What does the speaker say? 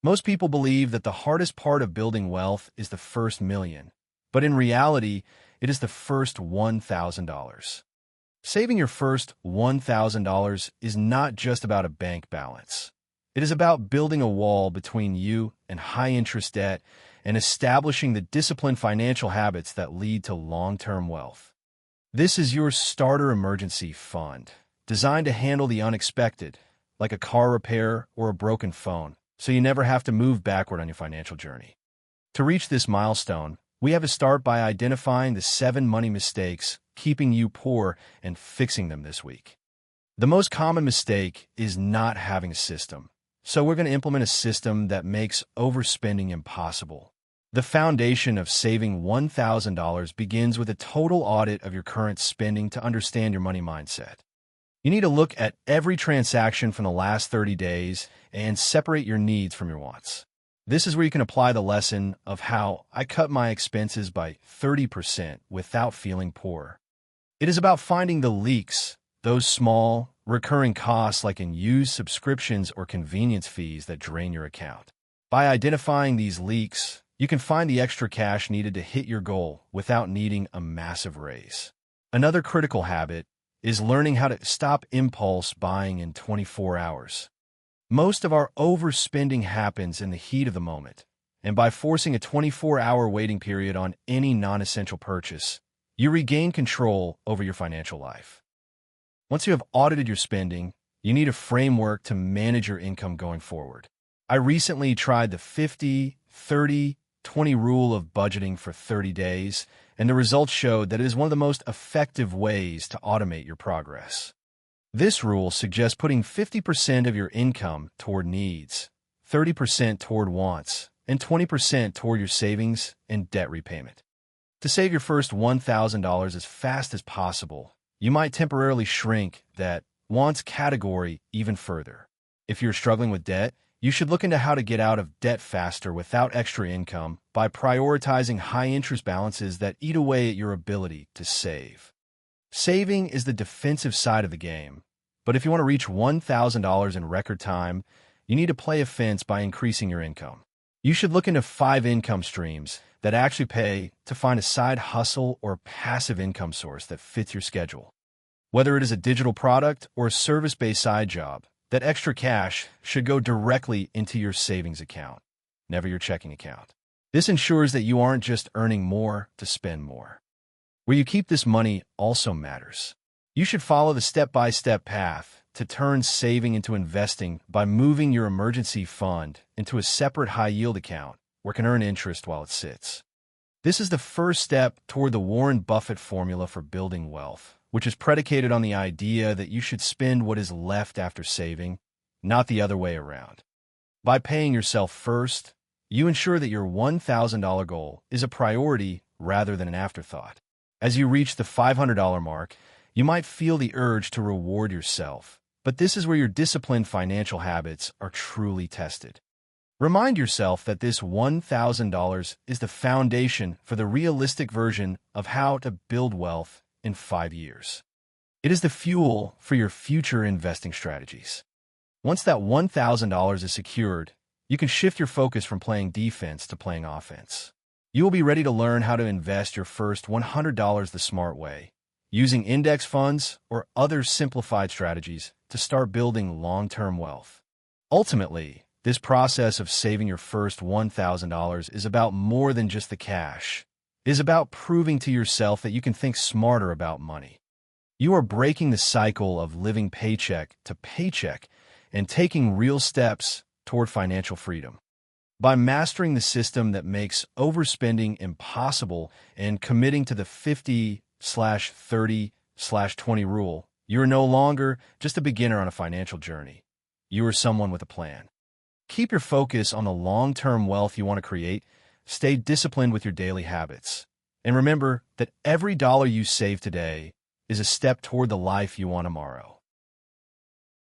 Most people believe that the hardest part of building wealth is the first million, but in reality, it is the first $1,000. Saving your first $1,000 is not just about a bank balance. It is about building a wall between you and high-interest debt and establishing the disciplined financial habits that lead to long-term wealth. This is your starter emergency fund, designed to handle the unexpected, like a car repair or a broken phone, so you never have to move backward on your financial journey. To reach this milestone, we have to start by identifying the 7 money mistakes keeping you poor and fixing them this week. The most common mistake is not having a system, so we're going to implement a system that makes overspending impossible. The foundation of saving $1,000 begins with a total audit of your current spending to understand your money mindset. You need to look at every transaction from the last 30 days and separate your needs from your wants. This is where you can apply the lesson of how I cut my expenses by 30% without feeling poor. It is about finding the leaks, those small, recurring costs like in used subscriptions or convenience fees that drain your account. By identifying these leaks, you can find the extra cash needed to hit your goal without needing a massive raise. Another critical habit is learning how to stop impulse buying in 24 hours. Most of our overspending happens in the heat of the moment, and by forcing a 24-hour waiting period on any non-essential purchase, you regain control over your financial life. Once you have audited your spending, you need a framework to manage your income going forward. I recently tried the 50-30-20 rule of budgeting for 30 days, and the results showed that it is one of the most effective ways to automate your progress. This rule suggests putting 50% of your income toward needs, 30% toward wants, and 20% toward your savings and debt repayment. To save your first $1,000 as fast as possible, you might temporarily shrink that wants category even further. If you're struggling with debt, you should look into how to get out of debt faster without extra income by prioritizing high-interest balances that eat away at your ability to save. Saving is the defensive side of the game, but if you want to reach $1,000 in record time, you need to play offense by increasing your income. You should look into 5 income streams that actually pay to find a side hustle or passive income source that fits your schedule. Whether it is a digital product or a service-based side job, that extra cash should go directly into your savings account, never your checking account. This ensures that you aren't just earning more to spend more. Where you keep this money also matters. You should follow the step-by-step path to turn saving into investing by moving your emergency fund into a separate high-yield account where it can earn interest while it sits. This is the first step toward the Warren Buffett formula for building wealth, which is predicated on the idea that you should spend what is left after saving, not the other way around. By paying yourself first, you ensure that your $1,000 goal is a priority rather than an afterthought. As you reach the $500 mark, you might feel the urge to reward yourself, but this is where your disciplined financial habits are truly tested. Remind yourself that this $1,000 is the foundation for the realistic version of how to build wealth in 5 years. It is the fuel for your future investing strategies. Once that $1,000 is secured, you can shift your focus from playing defense to playing offense. You will be ready to learn how to invest your first $100 the smart way, using index funds or other simplified strategies to start building long-term wealth. Ultimately, this process of saving your first $1,000 is about more than just the cash. It is about proving to yourself that you can think smarter about money. You are breaking the cycle of living paycheck to paycheck and taking real steps toward financial freedom. By mastering the system that makes overspending impossible and committing to the 50/30/20 rule, you are no longer just a beginner on a financial journey. You are someone with a plan. Keep your focus on the long-term wealth you want to create. Stay disciplined with your daily habits. And remember that every dollar you save today is a step toward the life you want tomorrow.